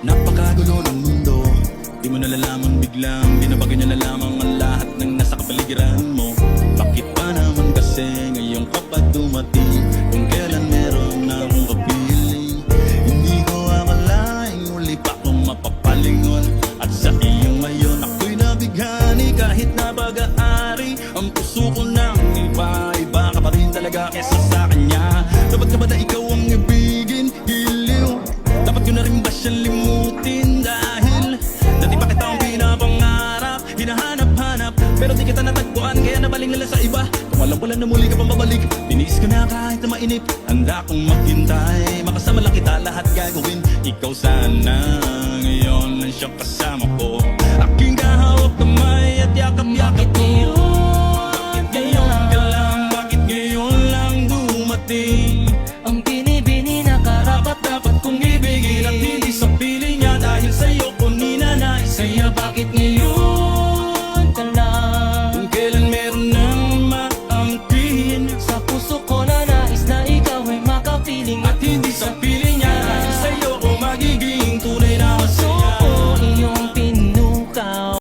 Napakagulo ng mundo, di mo nalalaman biglang binabago niya na lamang ang lahat ng nasa kapaligiran mo. Bakit pa naman kasi ngayon kapag dumating kung kailan meron na akong kapiling? Hindi ko akalaing uli pa akong mapapalingon, at sa iyong ngayon ako'y nabighani. Kahit na pag-aari ang puso ko ng iba-iba ka pa rin talaga kesa sa kanya. Dapat ka ba na ikaw ang ibigin? Giliw, dapat ko na rin ba siyang limutin? Dahil dati pa kita ang pinapangarap, hinahanap-hanap, pero di kita natagpuan, kaya nabaling nila sa iba. Kung alam ko lang na muli ka pang babalik, tiniis ko na kahit na mainip. Handa kong maghintay, makasama lang kita, lahat gagawin. Ikaw sana ngayon ang siyang kasama ko.